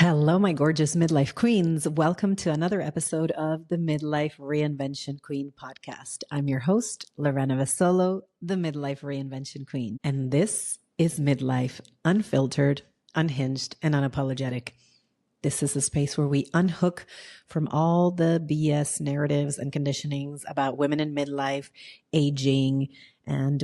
Hello, my gorgeous midlife queens. Welcome to another episode of the Midlife Reinvention Queen podcast. I'm your host, Lorena Vasolo, the Midlife Reinvention Queen. And this is Midlife Unfiltered, Unhinged, and Unapologetic. This is a space where we unhook from all the BS narratives and conditionings about women in midlife, aging, and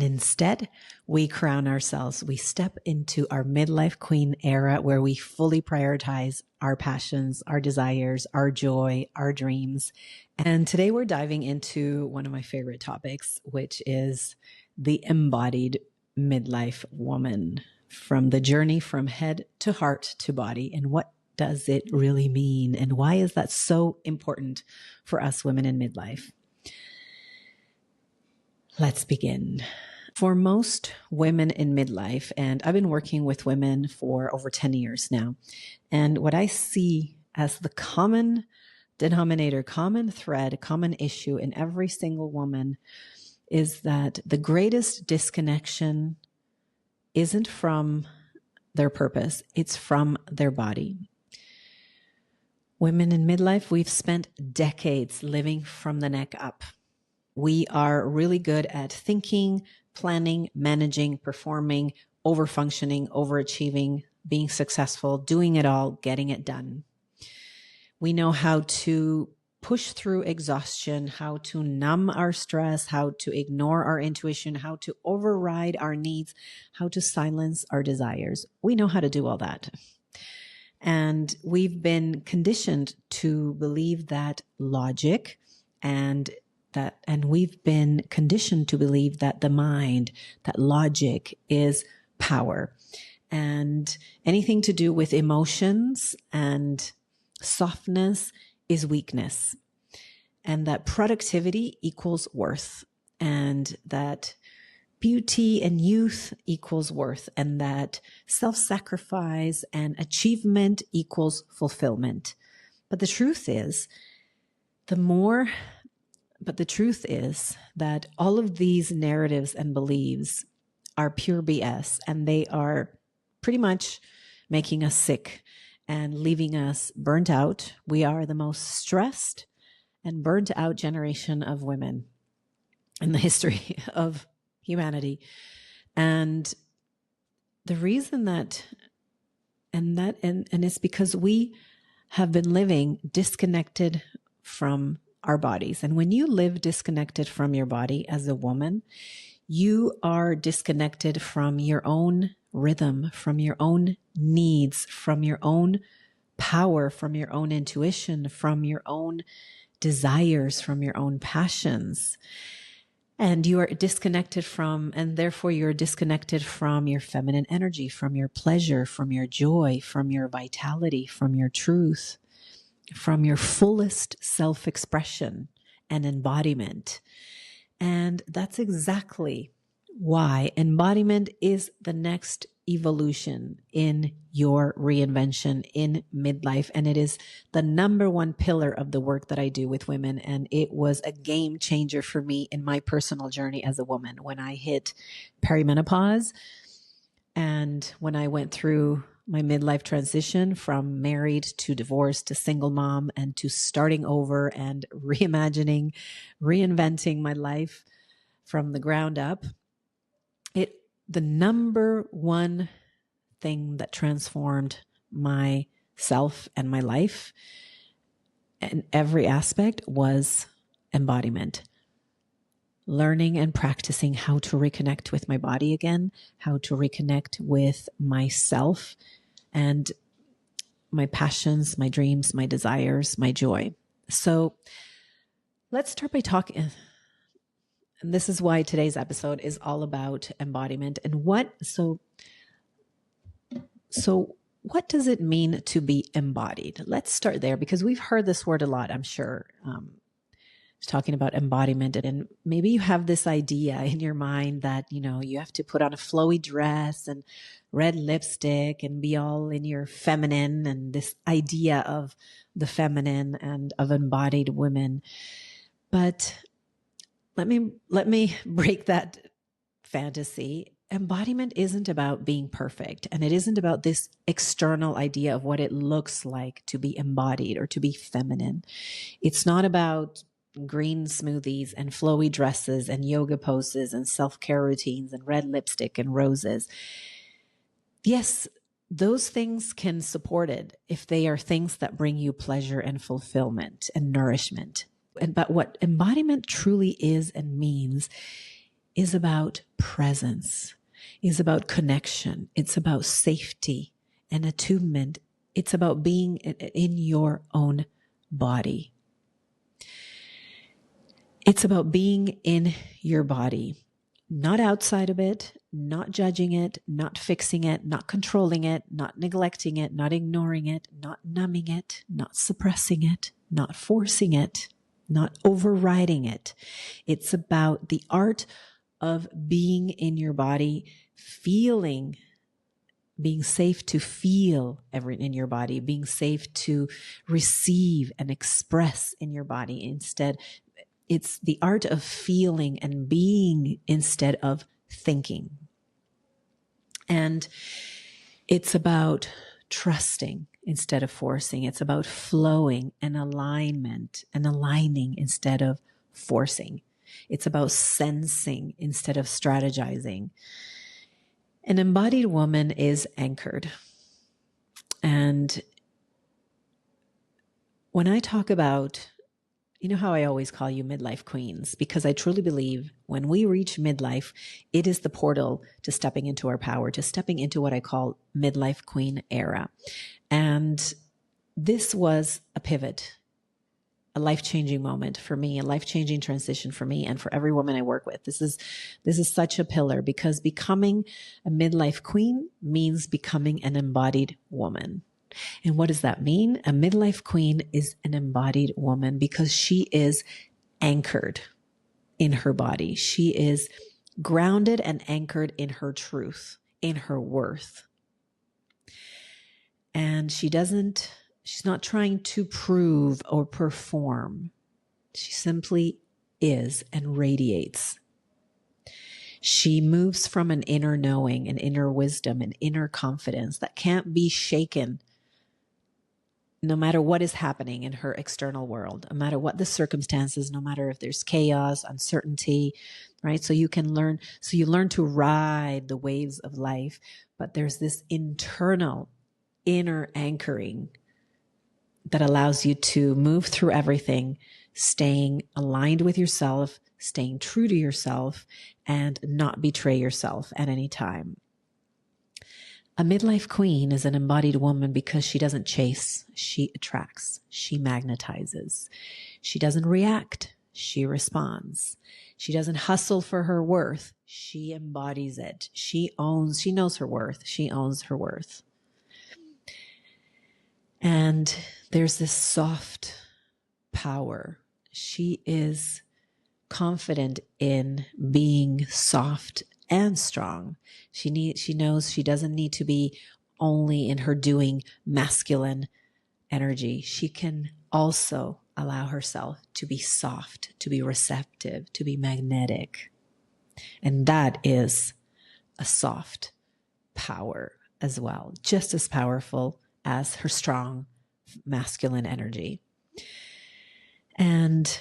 instead, we crown ourselves. We step into our midlife queen era where we fully prioritize our passions, our desires, our joy, our dreams. And today we're diving into one of my favorite topics, which is the embodied midlife woman, from the journey from head to heart to body. And what does it really mean? And why is that so important for us women in midlife? Let's begin. For most women in midlife, and I've been working with women for over 10 years now, and what I see as the common denominator, common thread, common issue in every single woman is that the greatest disconnection isn't from their purpose, it's from their body. Women in midlife, we've spent decades living from the neck up. We are really good at thinking, planning, managing, performing, overfunctioning, overachieving, being successful, doing it all, getting it done. We know how to push through exhaustion, how to numb our stress, how to ignore our intuition, how to override our needs, how to silence our desires. We know how to do all that. And we've been conditioned to believe that logic and we've been conditioned to believe that the mind, that logic is power. And anything to do with emotions and softness is weakness. And that productivity equals worth. And that beauty and youth equals worth. And that self-sacrifice and achievement equals fulfillment. But the truth is that all of these narratives and beliefs are pure BS, and they are pretty much making us sick and leaving us burnt out. We are the most stressed and burnt out generation of women in the history of humanity. And the reason and it's because we have been living disconnected from our bodies. And when you live disconnected from your body as a woman, you are disconnected from your own rhythm, from your own needs, from your own power, from your own intuition, from your own desires, from your own passions. And you are disconnected and therefore you're disconnected from your feminine energy, from your pleasure, from your joy, from your vitality, from your truth, from your fullest self-expression and embodiment. And that's exactly why embodiment is the next evolution in your reinvention in midlife. And it is the number one pillar of the work that I do with women. And it was a game changer for me in my personal journey as a woman when I hit perimenopause and when I went through my midlife transition from married to divorced to single mom and to starting over and reimagining, reinventing my life from the ground up. The number one thing that transformed myself and my life in every aspect was embodiment. Learning and practicing how to reconnect with my body again, how to reconnect with myself and my passions, my dreams, my desires, my joy. So let's start by talking. And this is why today's episode is all about embodiment and so what does it mean to be embodied? Let's start there because we've heard this word a lot, I'm sure. Talking about embodiment, and maybe you have this idea in your mind that, you have to put on a flowy dress and red lipstick and be all in your feminine, and this idea of the feminine and of embodied women. But let me break that fantasy embodiment isn't about being perfect, and it isn't about this external idea of what it looks like to be embodied or to be feminine. It's not about green smoothies and flowy dresses and yoga poses and self-care routines and red lipstick and roses. Yes, those things can support it if they are things that bring you pleasure and fulfillment and nourishment. But what embodiment truly is and means is about presence, is about connection. It's about safety and attunement. It's about being in your own body. It's about being in your body, not outside of it, not judging it, not fixing it, not controlling it, not neglecting it, not ignoring it, not numbing it, not suppressing it, not forcing it, not overriding it. It's about the art of being in your body, feeling, being safe to feel everything in your body, being safe to receive and express in your body. Instead, it's the art of feeling and being instead of thinking. And it's about trusting instead of forcing. It's about flowing and alignment and aligning instead of forcing. It's about sensing instead of strategizing. An embodied woman is anchored. And when I talk about, you know how I always call you midlife queens, because I truly believe when we reach midlife, it is the portal to stepping into our power, to stepping into what I call midlife queen era. And this was a pivot, a life-changing moment for me, a life-changing transition for me and for every woman I work with. This is such a pillar, because becoming a midlife queen means becoming an embodied woman. And what does that mean? A midlife queen is an embodied woman because she is anchored in her body. She is grounded and anchored in her truth, in her worth. And she's not trying to prove or perform. She simply is and radiates. She moves from an inner knowing, an inner wisdom, an inner confidence that can't be shaken no matter what is happening in her external world, no matter what the circumstances, no matter if there's chaos, uncertainty, right? So you learn to ride the waves of life, but there's this internal, inner anchoring that allows you to move through everything, staying aligned with yourself, staying true to yourself, and not betray yourself at any time. A midlife queen is an embodied woman because she doesn't chase, she attracts, she magnetizes. She doesn't react, she responds. She doesn't hustle for her worth, she embodies it. She knows her worth, she owns her worth. And there's this soft power. She is confident in being soft and strong. She knows she doesn't need to be only in her doing masculine energy. She can also allow herself to be soft, to be receptive, to be magnetic. And that is a soft power as well, just as powerful as her strong masculine energy. And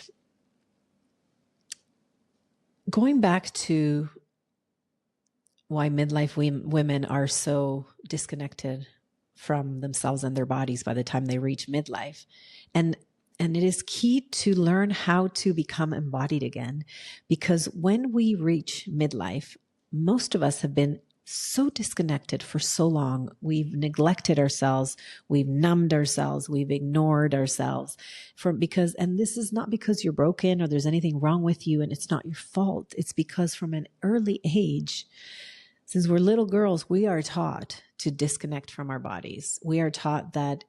going back to why midlife women are so disconnected from themselves and their bodies by the time they reach midlife. And it is key to learn how to become embodied again, because when we reach midlife, most of us have been so disconnected for so long. We've neglected ourselves. We've numbed ourselves. We've ignored ourselves and this is not because you're broken or there's anything wrong with you and it's not your fault. It's because from an early age, since we're little girls, we are taught to disconnect from our bodies. We are taught that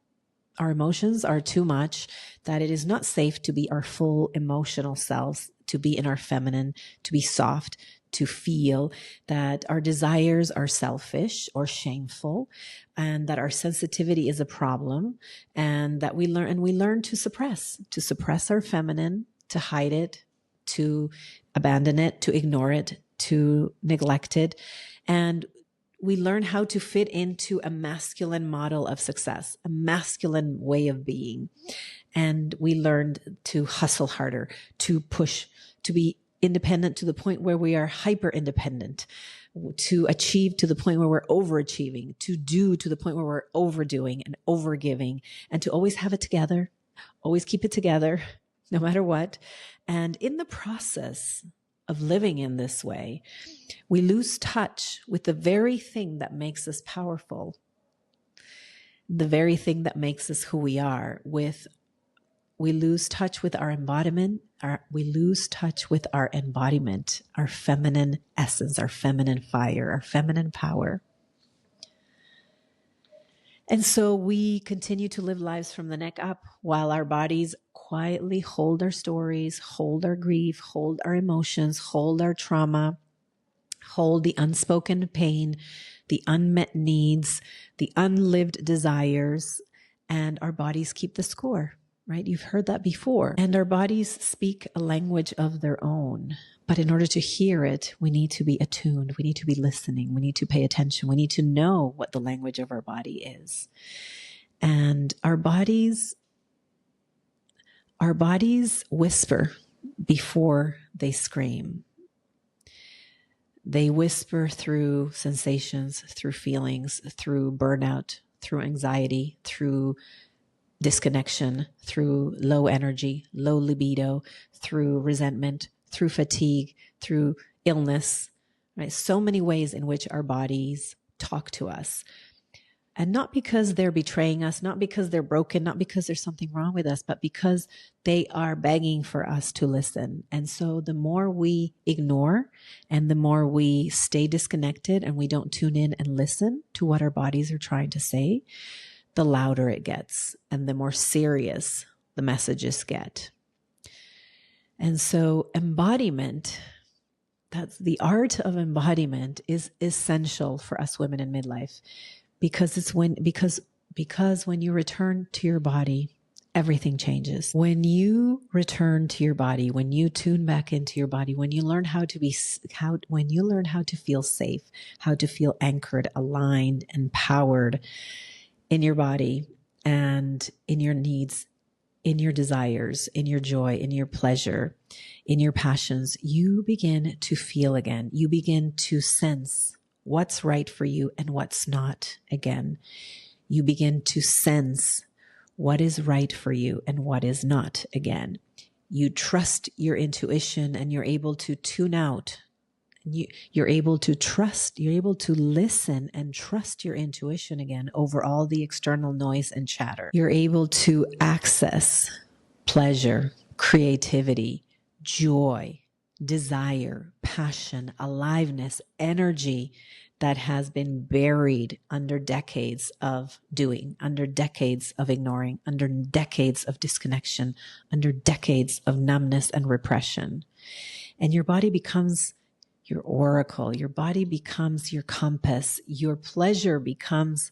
our emotions are too much, that it is not safe to be our full emotional selves, to be in our feminine, to be soft, to feel, that our desires are selfish or shameful, and that our sensitivity is a problem, and that we learn to suppress our feminine, to hide it, to abandon it, to ignore it, to neglected. And we learn how to fit into a masculine model of success, a masculine way of being. And we learned to hustle harder, to push, to be independent to the point where we are hyper independent, to achieve to the point where we're overachieving, to do to the point where we're overdoing and overgiving, and to always have it together, always keep it together, no matter what. And in the process of living in this way, we lose touch with the very thing that makes us powerful, the very thing that makes us who we are. We lose touch with our embodiment. We lose touch with our embodiment, our feminine essence, our feminine fire, our feminine power. And so we continue to live lives from the neck up while our bodies quietly hold our stories, hold our grief, hold our emotions, hold our trauma, hold the unspoken pain, the unmet needs, the unlived desires, and our bodies keep the score, right? You've heard that before. And our bodies speak a language of their own. But in order to hear it, we need to be attuned. We need to be listening. We need to pay attention. We need to know what the language of our body is. And our bodies whisper before they scream. They whisper through sensations, through feelings, through burnout, through anxiety, through disconnection, through low energy, low libido, through resentment, through fatigue, through illness, right? So many ways in which our bodies talk to us. And not because they're betraying us, not because they're broken, not because there's something wrong with us, but because they are begging for us to listen. And so the more we ignore and the more we stay disconnected and we don't tune in and listen to what our bodies are trying to say, the louder it gets and the more serious the messages get. And so embodiment, that's the art of embodiment, is essential for us women in midlife. Because when you return to your body, everything changes. When you return to your body, when you tune back into your body, when you learn how to feel safe, how to feel anchored, aligned, empowered in your body and in your needs, in your desires, in your joy, in your pleasure, in your passions, you begin to feel again. You begin to sense what's right for you and what's not again. You begin to sense what is right for you and what is not again. You trust your intuition and you're able to tune out. You're able to trust, you're able to listen and trust your intuition again over all the external noise and chatter. You're able to access pleasure, creativity, joy, desire, passion, aliveness, energy that has been buried under decades of doing, under decades of ignoring, under decades of disconnection, under decades of numbness and repression. And your body becomes your oracle, your body becomes your compass, your pleasure becomes,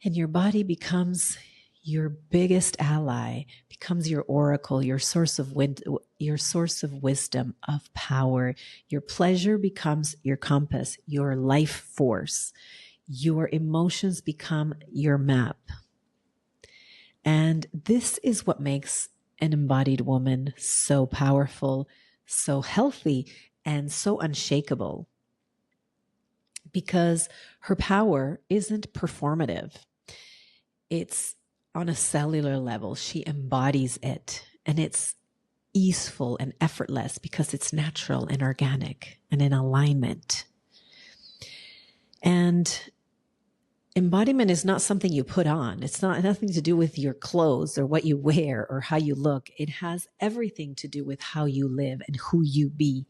and your body becomes your biggest ally, becomes your oracle, your source of wisdom, of power. Your pleasure becomes your compass, your life force. Your emotions become your map. And this is what makes an embodied woman so powerful, so healthy, and so unshakable. Because her power isn't performative. It's on a cellular level. She embodies it, and it's easeful and effortless because it's natural and organic and in alignment. And embodiment is not something you put on. It's nothing to do with your clothes or what you wear or how you look. It has everything to do with how you live and who you be.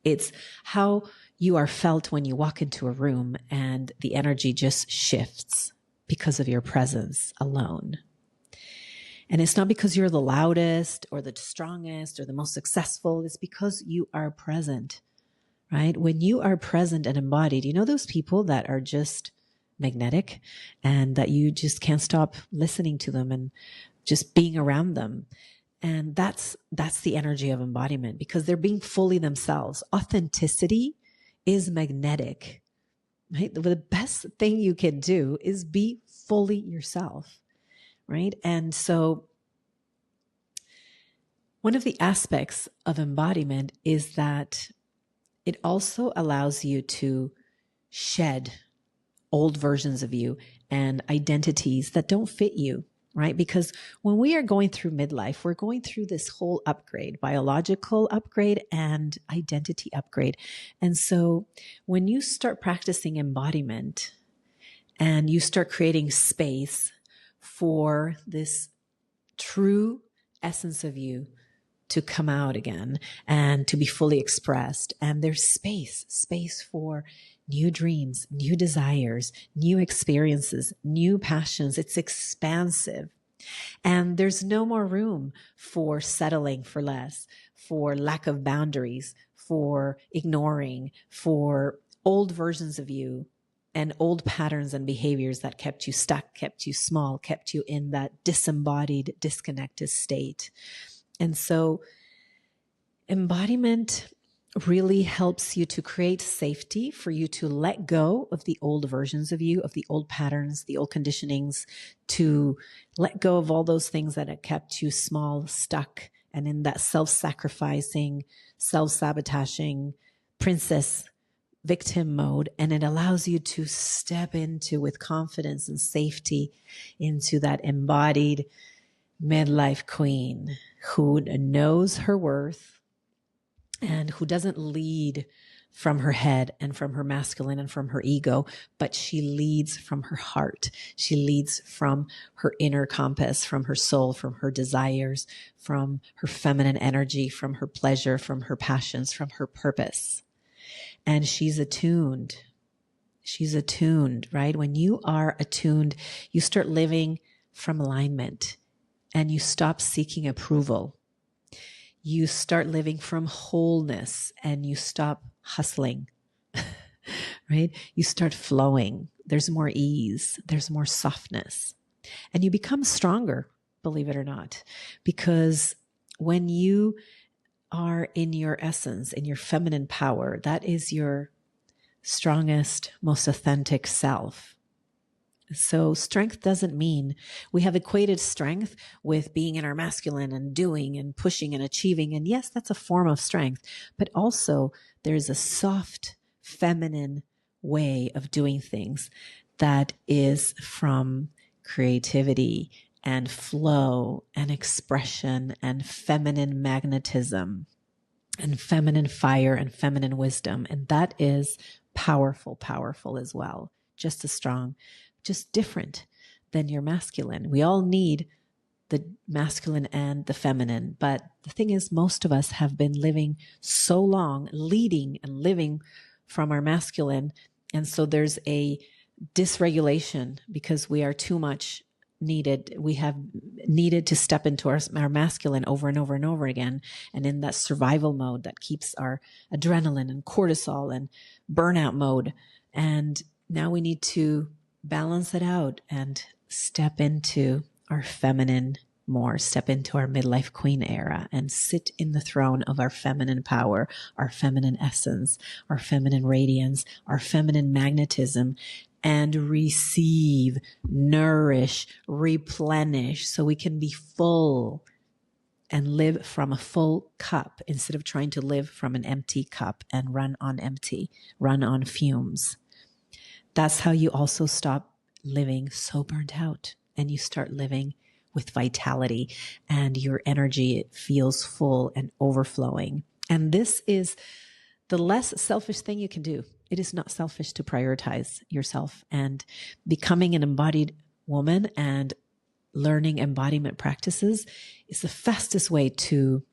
It's how you are felt when you walk into a room and the energy just shifts because of your presence alone. And it's not because you're the loudest or the strongest or the most successful. It's because you are present, right? When you are present and embodied, you know those people that are just magnetic and that you just can't stop listening to them and just being around them. And that's the energy of embodiment, because they're being fully themselves. Authenticity is magnetic, right? The best thing you can do is be fully yourself, right? And so one of the aspects of embodiment is that it also allows you to shed old versions of you and identities that don't fit you, right? Because when we are going through midlife, we're going through this whole upgrade, biological upgrade and identity upgrade. And so when you start practicing embodiment and you start creating space for this true essence of you to come out again and to be fully expressed, and there's space for new dreams, new desires, new experiences, new passions. It's expansive. And there's no more room for settling for less, for lack of boundaries, for ignoring, for old versions of you and old patterns and behaviors that kept you stuck, kept you small, kept you in that disembodied, disconnected state. And so embodiment really helps you to create safety for you to let go of the old versions of you, of the old patterns, the old conditionings, to let go of all those things that have kept you small, stuck, and in that self-sacrificing, self-sabotaging princess victim mode. And it allows you to step into, with confidence and safety, into that embodied midlife queen who knows her worth, and who doesn't lead from her head and from her masculine and from her ego, but she leads from her heart. She leads from her inner compass, from her soul, from her desires, from her feminine energy, from her pleasure, from her passions, from her purpose. And she's attuned. She's attuned, right? When you are attuned, you start living from alignment and you stop seeking approval. You start living from wholeness and you stop hustling, right? You start flowing. There's more ease. There's more softness. And you become stronger, believe it or not, because when you are in your essence, in your feminine power, that is your strongest, most authentic self. So strength doesn't mean, we have equated strength with being in our masculine and doing and pushing and achieving. And yes, that's a form of strength, but also there's a soft feminine way of doing things that is from creativity and flow and expression and feminine magnetism and feminine fire and feminine wisdom. And that is powerful, powerful as well, just as strong, just different than your masculine. We all need the masculine and the feminine. But the thing is, most of us have been living so long, leading and living from our masculine. And so there's a dysregulation because we are too much needed. We have needed to step into our masculine over and over and over again. And in that survival mode that keeps our adrenaline and cortisol and burnout mode. And now we need to balance it out and step into our feminine more, step into our midlife queen era and sit in the throne of our feminine power, our feminine essence, our feminine radiance, our feminine magnetism, and receive, nourish, replenish so we can be full and live from a full cup instead of trying to live from an empty cup and run on empty, run on fumes. That's how you also stop living so burnt out and you start living with vitality and your energy feels full and overflowing. And this is the less selfish thing you can do. It is not selfish to prioritize yourself, and becoming an embodied woman and learning embodiment practices is the fastest way to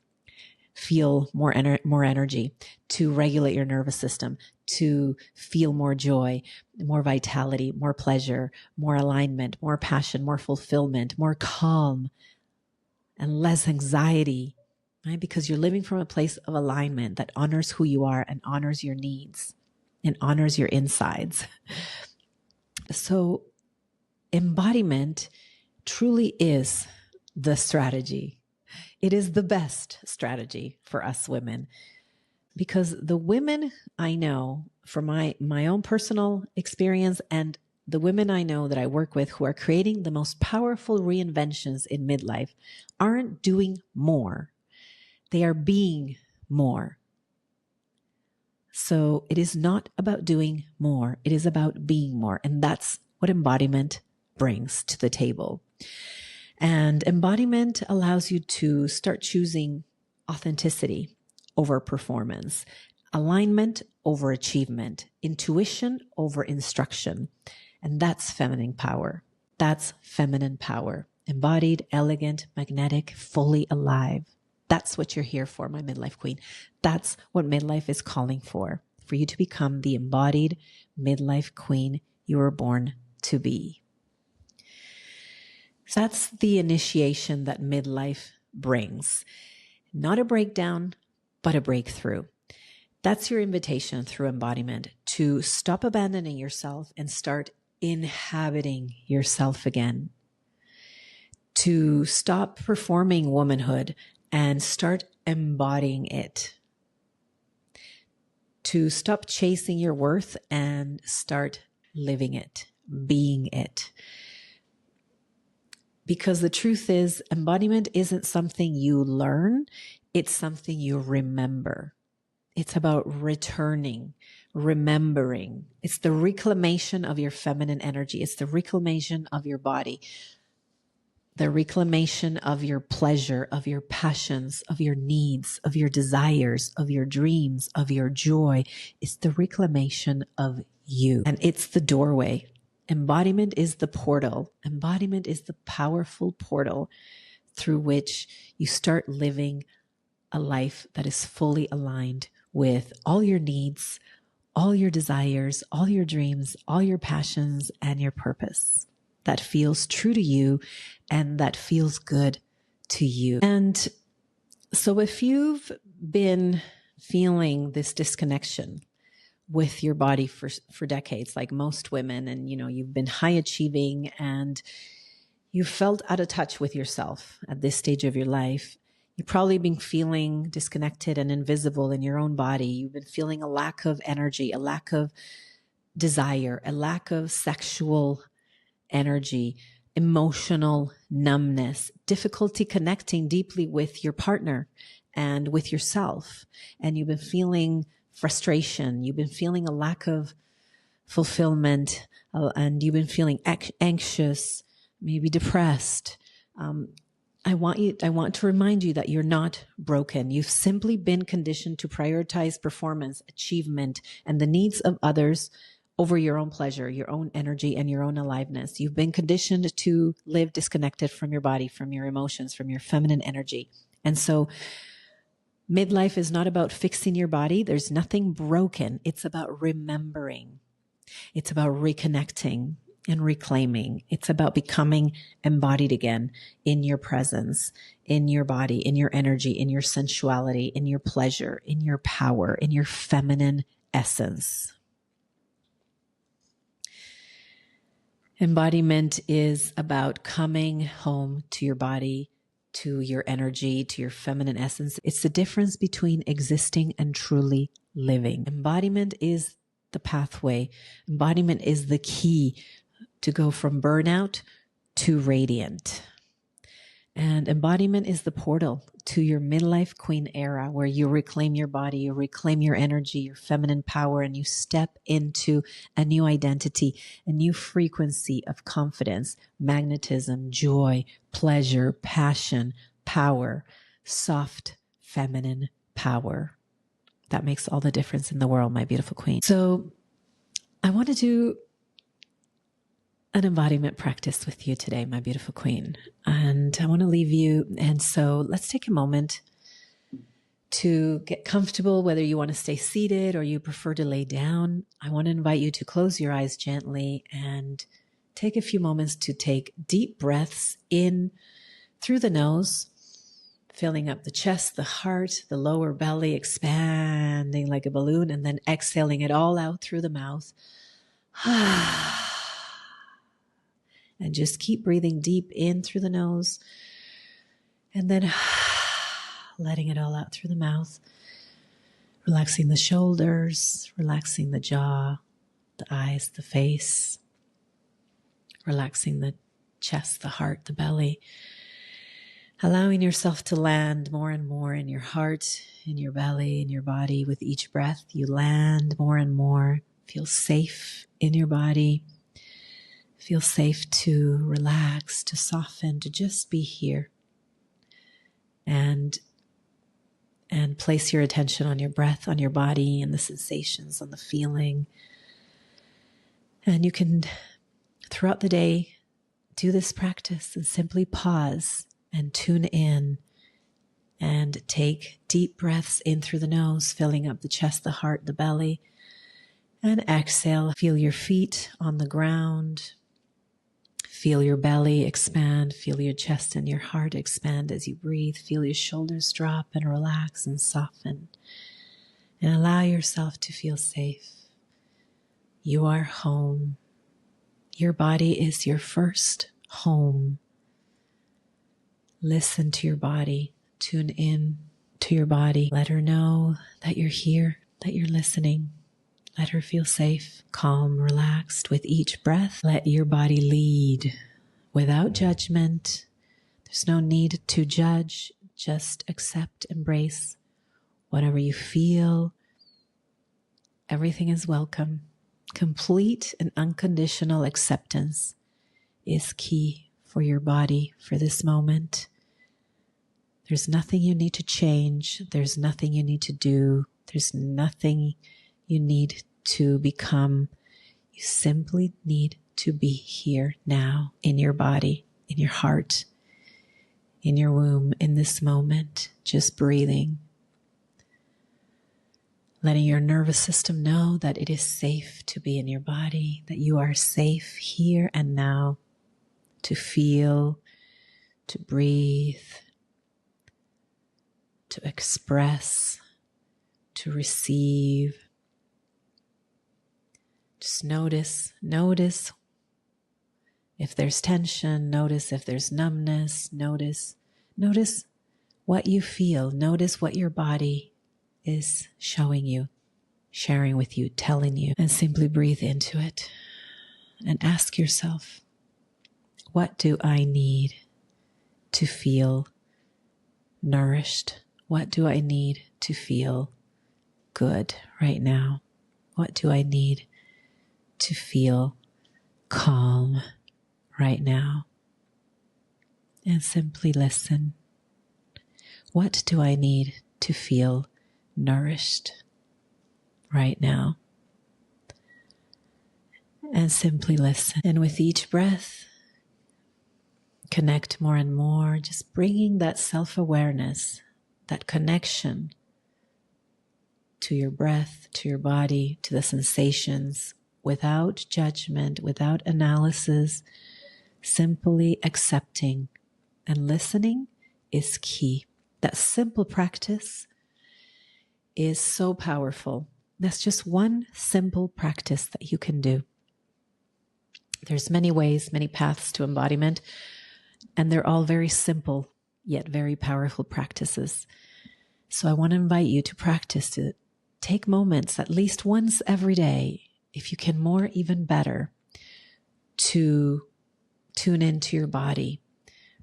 feel more energy, to regulate your nervous system, to feel more joy, more vitality, more pleasure, more alignment, more passion, more fulfillment, more calm, and less anxiety, right? Because you're living from a place of alignment that honors who you are and honors your needs and honors your insides. So embodiment truly is the strategy. It is the best strategy for us women, because the women I know from my own personal experience, and the women I know that I work with who are creating the most powerful reinventions in midlife, aren't doing more. They are being more. So it is not about doing more. It is about being more. And that's what embodiment brings to the table. And embodiment allows you to start choosing authenticity over performance, alignment over achievement, intuition over instruction. And that's feminine power. That's feminine power. Embodied, elegant, magnetic, fully alive. That's what you're here for, my midlife queen. That's what midlife is calling for you to become the embodied midlife queen you were born to be. So that's the initiation that midlife brings. Not a breakdown, but a breakthrough. That's your invitation through embodiment to stop abandoning yourself and start inhabiting yourself again. To stop performing womanhood and start embodying it. To stop chasing your worth and start living it, being it. Because the truth is, embodiment isn't something you learn, it's something you remember. It's about returning, remembering. It's the reclamation of your feminine energy. It's the reclamation of your body. The reclamation of your pleasure, of your passions, of your needs, of your desires, of your dreams, of your joy. It's the reclamation of you. And it's the doorway. Embodiment is the portal. Embodiment is the powerful portal through which you start living a life that is fully aligned with all your needs, all your desires, all your dreams, all your passions, and your purpose. That feels true to you and that feels good to you. And so if you've been feeling this disconnection with your body for decades, like most women, and you've been high achieving and you felt out of touch with yourself at this stage of your life, you've probably been feeling disconnected and invisible in your own body. You've been feeling a lack of energy, a lack of desire, a lack of sexual energy, emotional numbness, difficulty connecting deeply with your partner and with yourself. And you've been feeling frustration. You've been feeling a lack of fulfillment, and you've been feeling anxious, maybe depressed. I want to remind you that you're not broken. You've simply been conditioned to prioritize performance, achievement, and the needs of others over your own pleasure, your own energy, and your own aliveness. You've been conditioned to live disconnected from your body, from your emotions, from your feminine energy. And so midlife is not about fixing your body. There's nothing broken. It's about remembering. It's about reconnecting and reclaiming. It's about becoming embodied again in your presence, in your body, in your energy, in your sensuality, in your pleasure, in your power, in your feminine essence. Embodiment is about coming home to your body, to your energy, to your feminine essence. It's the difference between existing and truly living. Embodiment is the pathway. Embodiment is the key to go from burnout to radiant. And embodiment is the portal to your midlife queen era, where you reclaim your body, you reclaim your energy, your feminine power, and you step into a new identity, a new frequency of confidence, magnetism, joy, pleasure, passion, power, soft feminine power. That makes all the difference in the world, my beautiful queen. So I want to do an embodiment practice with you today, my beautiful queen. And I want to leave you. And so let's take a moment to get comfortable, whether you want to stay seated or you prefer to lay down. I want to invite you to close your eyes gently and take a few moments to take deep breaths in through the nose, filling up the chest, the heart, the lower belly, expanding like a balloon, and then exhaling it all out through the mouth. And just keep breathing deep in through the nose and then letting it all out through the mouth. Relaxing the shoulders, relaxing the jaw, the eyes, the face. Relaxing the chest, the heart, the belly. Allowing yourself to land more and more in your heart, in your belly, in your body. With each breath, you land more and more. Feel safe in your body. Feel safe to relax, to soften, to just be here. And place your attention on your breath, on your body, and the sensations, on the feeling. And you can, throughout the day, do this practice and simply pause and tune in and take deep breaths in through the nose, filling up the chest, the heart, the belly. And exhale, feel your feet on the ground. Feel your belly expand, feel your chest and your heart expand as you breathe. Feel your shoulders drop and relax and soften. And allow yourself to feel safe. You are home. Your body is your first home. Listen to your body. Tune in to your body. Let her know that you're here, that you're listening. Let her feel safe, calm, relaxed. With each breath, let your body lead without judgment. There's no need to judge. Just accept, embrace whatever you feel. Everything is welcome. Complete and unconditional acceptance is key for your body for this moment. There's nothing you need to change. There's nothing you need to do. There's nothing you need to become. You simply need to be here now in your body, in your heart, in your womb, in this moment, just breathing. Letting your nervous system know that it is safe to be in your body, that you are safe here and now to feel, to breathe, to express, to receive. Just notice if there's tension, notice if there's numbness, notice what you feel, notice what your body is showing you, sharing with you, telling you, and simply breathe into it and ask yourself, what do I need to feel nourished? What do I need to feel good right now? What do I need to feel calm right now? And simply listen. What do I need to feel nourished right now? And simply listen. And with each breath, connect more and more, just bringing that self-awareness, that connection to your breath, to your body, to the sensations, without judgment, without analysis, simply accepting and listening is key. That simple practice is so powerful. That's just one simple practice that you can do. There's many ways, many paths to embodiment, and they're all very simple, yet very powerful practices. So I want to invite you to practice, to take moments, at least once every day, if you can more, even better, to tune into your body,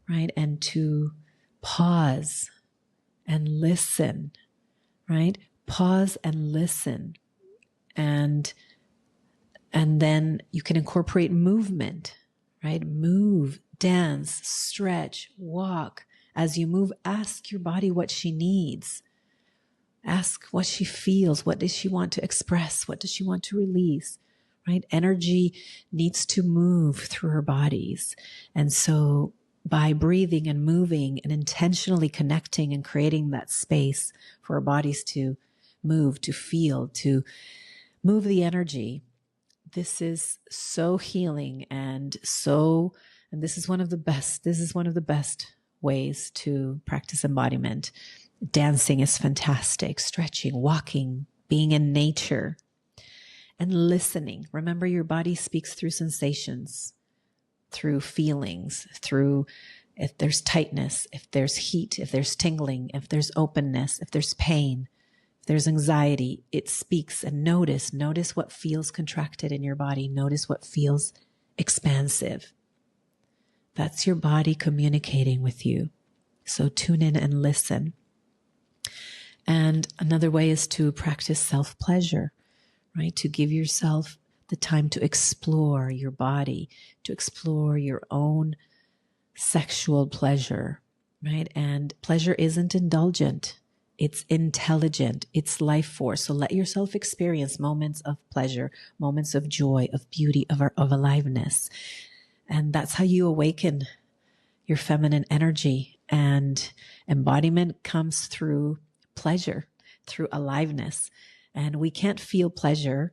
right? And to pause and listen, right? Pause and listen. And then you can incorporate movement, right? Move, dance, stretch, walk. As you move, ask your body what she needs. Ask what she feels. What does she want to express? What does she want to release? Right? Energy needs to move through her bodies. And so by breathing and moving and intentionally connecting and creating that space for our bodies to move, to feel, to move the energy, this is so healing and this is one of the best ways to practice embodiment. Dancing is fantastic, stretching, walking, being in nature, and listening. Remember, your body speaks through sensations, through feelings, through if there's tightness, if there's heat, if there's tingling, if there's openness, if there's pain, if there's anxiety, it speaks. And notice what feels contracted in your body. Notice what feels expansive. That's your body communicating with you. So tune in and listen. And another way is to practice self-pleasure, right? To give yourself the time to explore your body, to explore your own sexual pleasure, right? And pleasure isn't indulgent. It's intelligent. It's life force. So let yourself experience moments of pleasure, moments of joy, of beauty, of aliveness. And that's how you awaken your feminine energy. And embodiment comes through pleasure, through aliveness. And we can't feel pleasure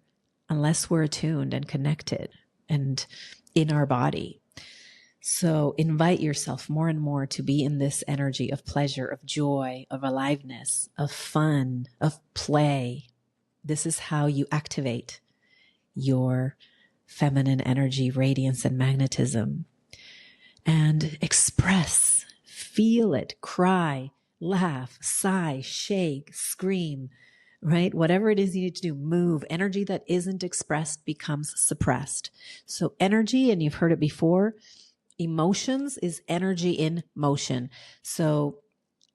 unless we're attuned and connected and in our body. So invite yourself more and more to be in this energy of pleasure, of joy, of aliveness, of fun, of play. This is how you activate your feminine energy, radiance, and magnetism. And express, feel it, cry, laugh, sigh, shake, scream, right? Whatever it is you need to do, move. Energy that isn't expressed becomes suppressed. So energy, and you've heard it before, emotions is energy in motion. So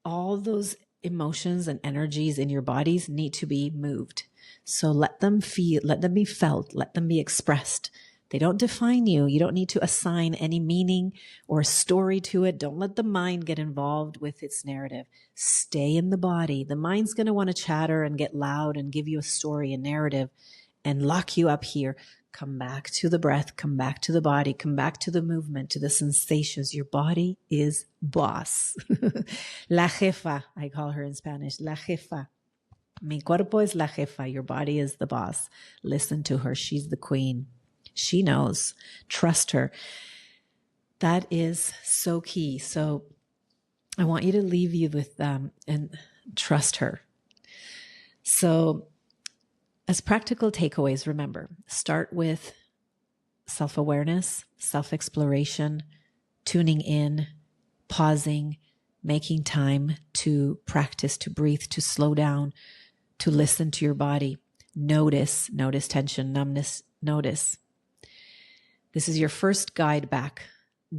all those emotions and energies in your bodies need to be moved. So let them feel, let them be felt, let them be expressed. They don't define you. You don't need to assign any meaning or a story to it. Don't let the mind get involved with its narrative. Stay in the body. The mind's going to want to chatter and get loud and give you a story, a narrative, and lock you up here. Come back to the breath, come back to the body, come back to the movement, to the sensations. Your body is boss. La jefa, I call her in Spanish, la jefa. Mi cuerpo es la jefa. Your body is the boss. Listen to her. She's the queen. She knows. Trust her. That is so key. So I want you to leave you with and trust her. So as practical takeaways, remember, start with self-awareness, self-exploration, tuning in, pausing, making time to practice, to breathe, to slow down, to listen to your body. Notice tension, numbness, notice. This is your first guide back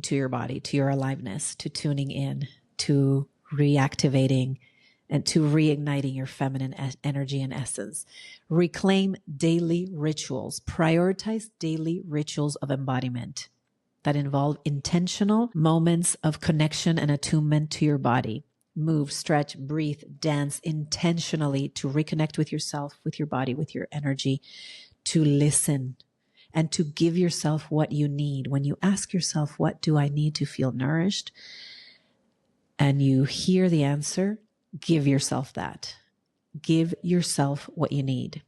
to your body, to your aliveness, to tuning in, to reactivating, and to reigniting your feminine energy and essence. Reclaim daily rituals. Prioritize daily rituals of embodiment that involve intentional moments of connection and attunement to your body. Move, stretch, breathe, dance intentionally to reconnect with yourself, with your body, with your energy, to listen and to give yourself what you need. When you ask yourself, what do I need to feel nourished? And you hear the answer, give yourself that. Give yourself what you need.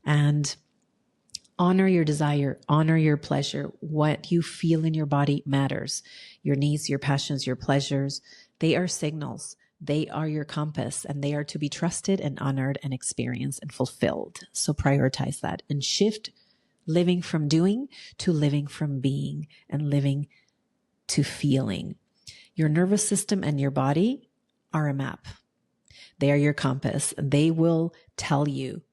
And honor your desire, honor your pleasure. What you feel in your body matters. Your needs, your passions, your pleasures, they are signals. They are your compass, and they are to be trusted and honored and experienced and fulfilled. So prioritize that and shift living from doing to living from being and living to feeling. Your nervous system and your body are a map. They are your compass. They will tell you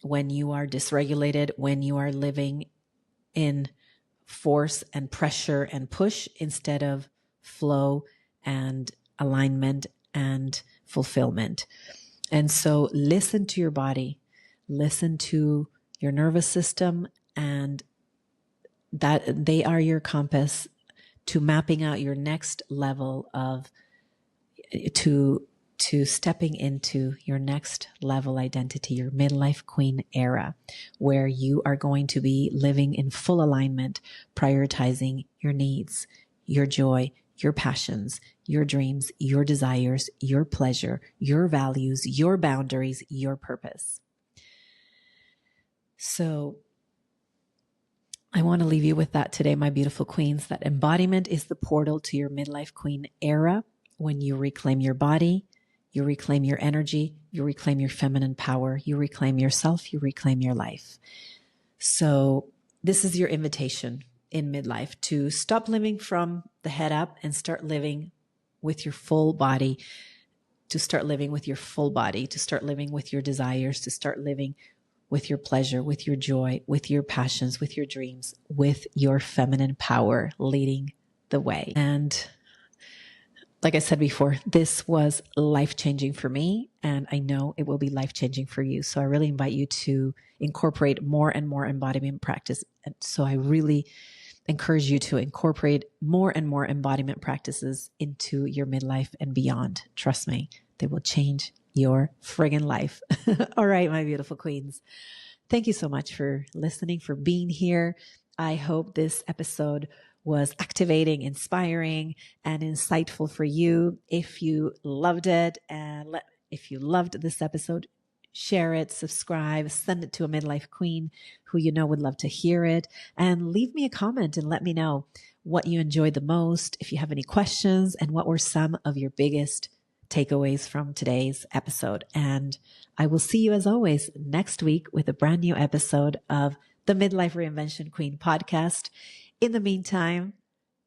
when you are dysregulated, when you are living in force and pressure and push instead of flow and alignment and fulfillment. And so listen to your body, listen to your nervous system, and that they are your compass to mapping out your next level of to stepping into your next level identity, your midlife queen era, where you are going to be living in full alignment, prioritizing your needs, your joy, your passions, your dreams, your desires, your pleasure, your values, your boundaries, your purpose. So I want to leave you with that today, my beautiful queens, that embodiment is the portal to your midlife queen era. When you reclaim your body, you reclaim your energy, you reclaim your feminine power, you reclaim yourself, you reclaim your life. So this is your invitation. in midlife, to stop living from the head up and start living with your full body, to start living with your full body, to start living with your desires, to start living with your pleasure, with your joy, with your passions, with your dreams, with your feminine power leading the way. And like I said before, this was life-changing for me, and I know it will be life-changing for you. So I really invite you to incorporate more and more embodiment practice. And so I really encourage you to incorporate more and more embodiment practices into your midlife and beyond. Trust me, they will change your friggin' life. All right, my beautiful queens. Thank you so much for listening, for being here. I hope this episode was activating, inspiring, and insightful for you. If you loved it, and if you loved this episode, share it, subscribe, send it to a midlife queen who you know would love to hear it, and leave me a comment and let me know what you enjoyed the most, if you have any questions, and what were some of your biggest takeaways from today's episode. And I will see you as always next week with a brand new episode of the Midlife Reinvention Queen podcast. In the meantime,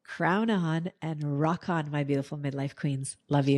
crown on and rock on, my beautiful midlife queens. Love you.